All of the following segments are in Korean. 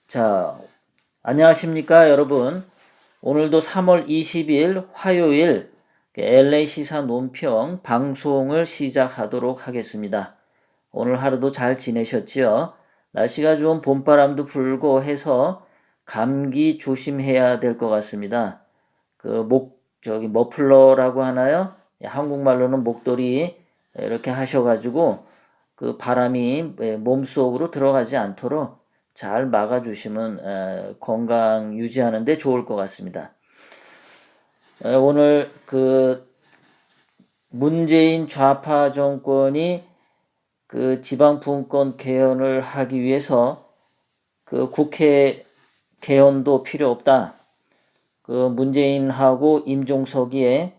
자, 안녕하십니까, 여러분. 오늘도 3월 20일 화요일 LA 시사 논평 방송을 시작하도록 하겠습니다. 오늘 하루도 잘 지내셨지요? 날씨가 좀 봄바람도 불고 해서 감기 조심해야 될 것 같습니다. 머플러라고 하나요? 한국말로는 목도리 이렇게 하셔가지고 그 바람이 몸속으로 들어가지 않도록 잘 막아주시면 건강 유지하는 데 좋을 것 같습니다. 오늘 문재인 좌파 정권이 지방분권 개헌을 하기 위해서 국회 개헌도 필요 없다. 문재인하고 임종석이의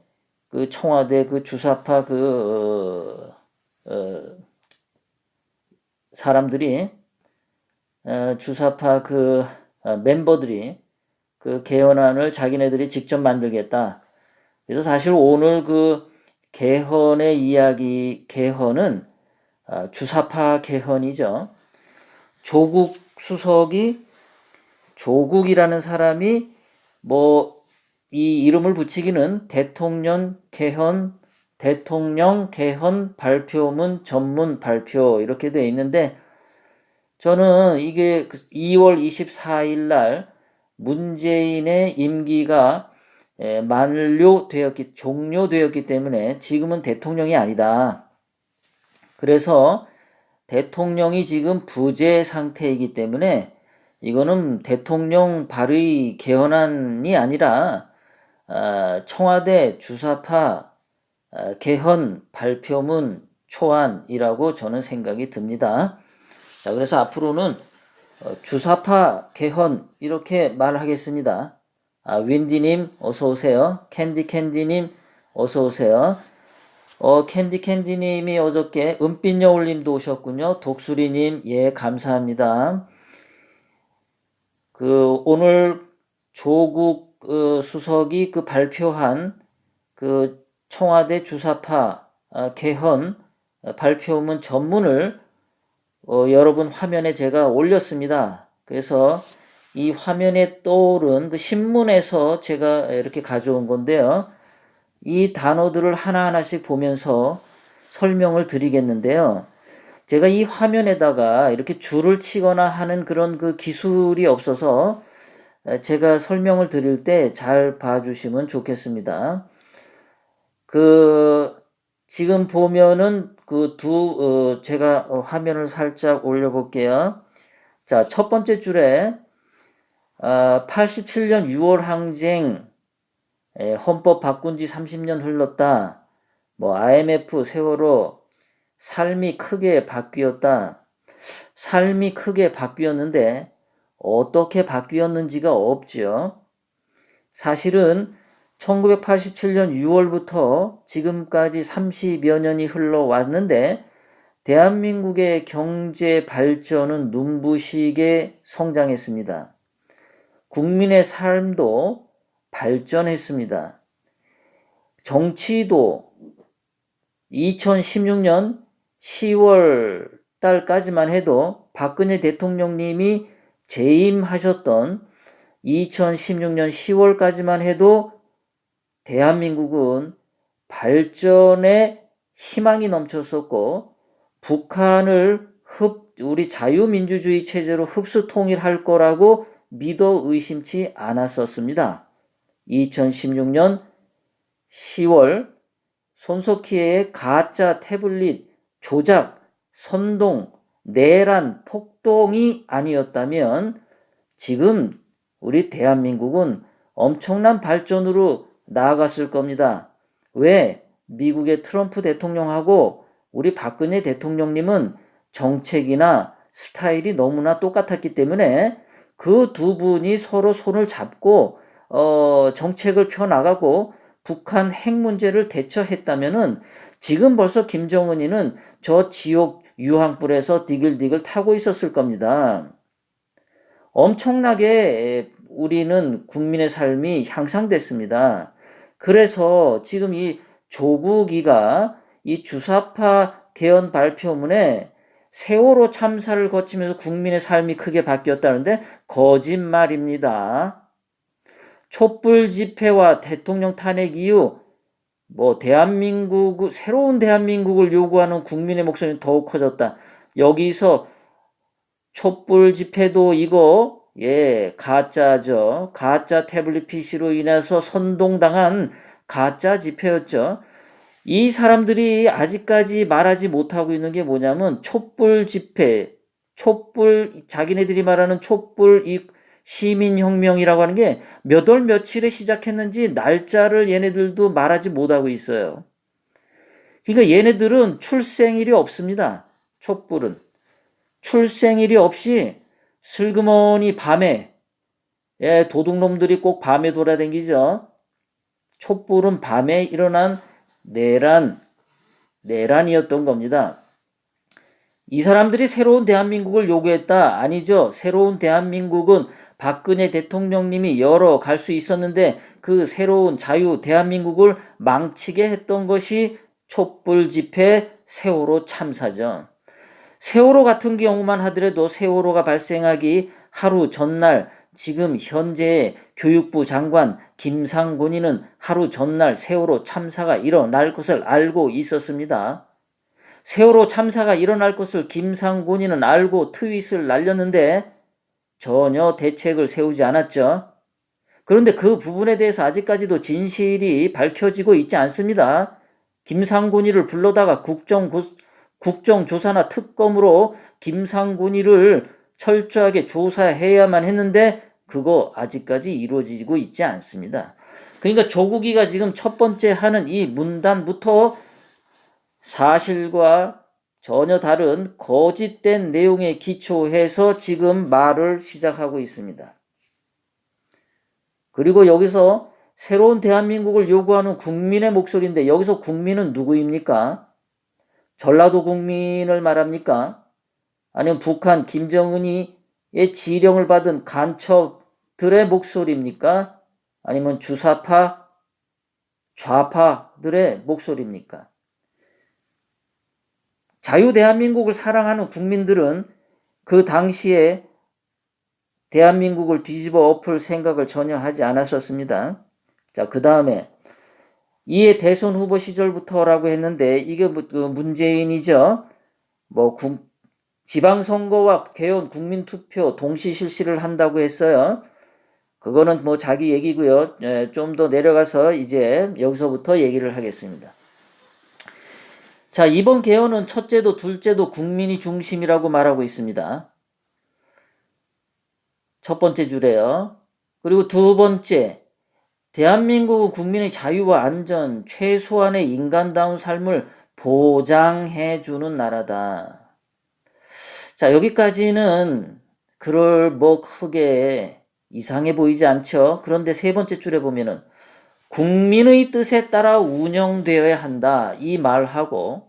청와대 주사파 사람들이 주사파 멤버들이 개헌안을 자기네들이 직접 만들겠다. 그래서 사실 오늘 개헌은 주사파 개헌이죠. 조국 수석이 조국이라는 사람이 이 이름을 붙이기는 대통령 개헌 발표문 전문 발표 이렇게 되어 있는데 저는 이게 2월 24일 날 문재인의 임기가 종료되었기 때문에 지금은 대통령이 아니다. 그래서 대통령이 지금 부재 상태이기 때문에 이거는 대통령 발의 개헌안이 아니라 청와대 주사파 개헌 발표문 초안이라고 저는 생각이 듭니다. 자, 그래서 앞으로는 주사파 개헌 이렇게 말하겠습니다. 윈디님 어서 오세요. 캔디님 어서 오세요. 캔디님이 어저께 은빛 여울님도 오셨군요. 독수리님 예 감사합니다. 오늘 조국 수석이 발표한 청와대 주사파 개헌 발표문 전문을 여러분 화면에 제가 올렸습니다. 그래서 이 화면에 떠오른 신문에서 제가 이렇게 가져온 건데요. 이 단어들을 하나하나씩 보면서 설명을 드리겠는데요. 제가 이 화면에다가 이렇게 줄을 치거나 하는 그런 기술이 없어서 제가 설명을 드릴 때 잘 봐주시면 좋겠습니다. 지금 보면은 제가 화면을 살짝 올려볼게요. 자, 첫 번째 줄에 87년 6월 항쟁, 헌법 바꾼 지 30년 흘렀다. IMF 세월호, 삶이 크게 바뀌었다. 삶이 크게 바뀌었는데 어떻게 바뀌었는지가 없죠. 사실은 1987년 6월부터 지금까지 30여 년이 흘러왔는데 대한민국의 경제 발전은 눈부시게 성장했습니다. 국민의 삶도 발전했습니다. 정치도 2016년 10월 달까지만 해도 박근혜 대통령님이 재임하셨던 2016년 10월까지만 해도 대한민국은 발전에 희망이 넘쳤었고 북한을 우리 자유민주주의 체제로 흡수 통일할 거라고 믿어 의심치 않았었습니다. 2016년 10월 손석희의 가짜 태블릿 조작, 선동, 내란, 폭동이 아니었다면 지금 우리 대한민국은 엄청난 발전으로 나아갔을 겁니다. 왜? 미국의 트럼프 대통령하고 우리 박근혜 대통령님은 정책이나 스타일이 너무나 똑같았기 때문에 그 두 분이 서로 손을 잡고 정책을 펴나가고 북한 핵 문제를 대처했다면은 지금 벌써 김정은이는 저 지옥 유황불에서 디글디글 타고 있었을 겁니다. 엄청나게 우리는 국민의 삶이 향상됐습니다. 그래서 지금 이 조국이가 이 주사파 개헌 발표문에 세월호 참사를 거치면서 국민의 삶이 크게 바뀌었다는데 거짓말입니다. 촛불 집회와 대통령 탄핵 이후 새로운 대한민국을 요구하는 국민의 목소리는 더욱 커졌다. 여기서 촛불 집회도 이거 가짜죠. 가짜 태블릿 PC로 인해서 선동당한 가짜 집회였죠. 이 사람들이 아직까지 말하지 못하고 있는 게 뭐냐면 촛불 집회, 자기네들이 말하는 촛불 시민혁명이라고 하는 게 몇 월 며칠에 시작했는지 날짜를 얘네들도 말하지 못하고 있어요. 그러니까 얘네들은 출생일이 없습니다. 촛불은. 출생일이 없이 슬그머니 밤에, 도둑놈들이 꼭 밤에 돌아다니죠. 촛불은 밤에 일어난 내란이었던 겁니다. 이 사람들이 새로운 대한민국을 요구했다? 아니죠. 새로운 대한민국은 박근혜 대통령님이 열어 갈 수 있었는데 그 새로운 자유 대한민국을 망치게 했던 것이 촛불 집회 세월호 참사죠. 세월호 같은 경우만 하더라도 세월호가 발생하기 하루 전날 지금 현재의 교육부 장관 김상곤이는 하루 전날 세월호 참사가 일어날 것을 알고 있었습니다. 세월호 참사가 일어날 것을 김상곤이는 알고 트윗을 날렸는데 전혀 대책을 세우지 않았죠. 그런데 그 부분에 대해서 아직까지도 진실이 밝혀지고 있지 않습니다. 김상곤이를 불러다가 국정조사나 특검으로 김상곤이를 철저하게 조사해야만 했는데 그거 아직까지 이루어지고 있지 않습니다. 그러니까 조국이가 지금 첫 번째 하는 이 문단부터 사실과 전혀 다른 거짓된 내용에 기초해서 지금 말을 시작하고 있습니다. 그리고 여기서 새로운 대한민국을 요구하는 국민의 목소리인데 여기서 국민은 누구입니까? 전라도 국민을 말합니까? 아니면 북한 김정은이의 지령을 받은 간첩들의 목소리입니까? 아니면 주사파, 좌파들의 목소리입니까? 자유 대한민국을 사랑하는 국민들은 그 당시에 대한민국을 뒤집어 엎을 생각을 전혀 하지 않았었습니다. 자, 그 다음에 이에 대선 후보 시절부터라고 했는데 이게 문재인이죠. 지방선거와 개헌 국민투표 동시 실시를 한다고 했어요. 그거는 자기 얘기고요. 좀 더 내려가서 이제 여기서부터 얘기를 하겠습니다. 자, 이번 개헌은 첫째도 둘째도 국민이 중심이라고 말하고 있습니다. 첫 번째 줄에요. 그리고 두 번째, 대한민국은 국민의 자유와 안전, 최소한의 인간다운 삶을 보장해주는 나라다. 자, 여기까지는 크게 이상해 보이지 않죠? 그런데 세 번째 줄에 보면은 국민의 뜻에 따라 운영되어야 한다. 이 말하고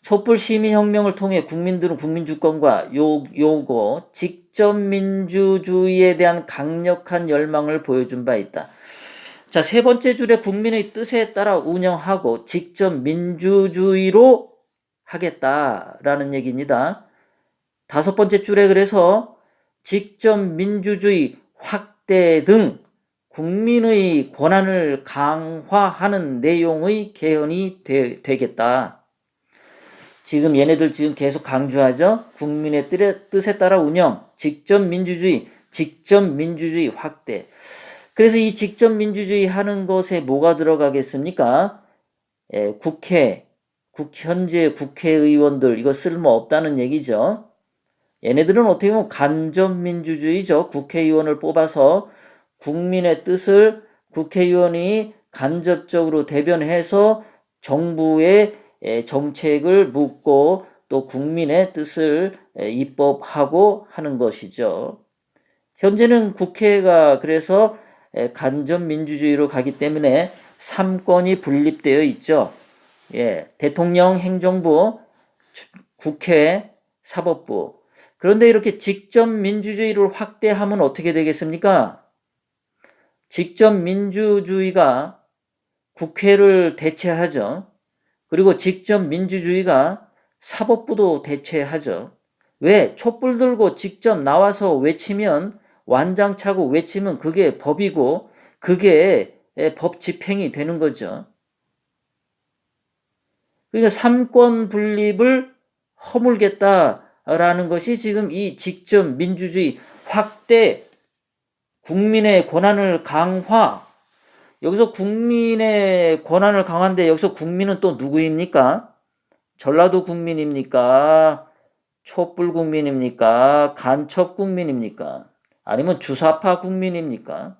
촛불 시민혁명을 통해 국민들은 국민주권과 요구, 직접민주주의에 대한 강력한 열망을 보여준 바 있다. 자, 세 번째 줄에 국민의 뜻에 따라 운영하고 직접민주주의로 하겠다라는 얘기입니다. 다섯 번째 줄에 그래서 직접민주주의 확대 등 국민의 권한을 강화하는 내용의 개헌이 되겠다. 지금 얘네들 계속 강조하죠. 국민의 뜻에 따라 운영, 직접민주주의 확대. 그래서 이 직접민주주의 하는 것에 뭐가 들어가겠습니까? 현재 국회의원들 이거 쓸모없다는 얘기죠. 얘네들은 어떻게 보면 간접민주주의죠. 국회의원을 뽑아서 국민의 뜻을 국회의원이 간접적으로 대변해서 정부의 정책을 묻고 또 국민의 뜻을 입법하고 하는 것이죠. 현재는 국회가 그래서 간접민주주의로 가기 때문에 3권이 분립되어 있죠. 대통령, 행정부, 국회, 사법부. 그런데 이렇게 직접민주주의를 확대하면 어떻게 되겠습니까? 직접민주주의가 국회를 대체하죠. 그리고 직접민주주의가 사법부도 대체하죠. 왜? 촛불 들고 직접 나와서 외치면 완장 차고 외치면 그게 법이고 그게 법 집행이 되는 거죠. 그러니까 삼권 분립을 허물겠다라는 것이 지금 이 직접 민주주의 확대, 국민의 권한을 강화, 여기서 국민의 권한을 강화한데 여기서 국민은 또 누구입니까? 전라도 국민입니까? 촛불 국민입니까? 간첩 국민입니까? 아니면 주사파 국민입니까?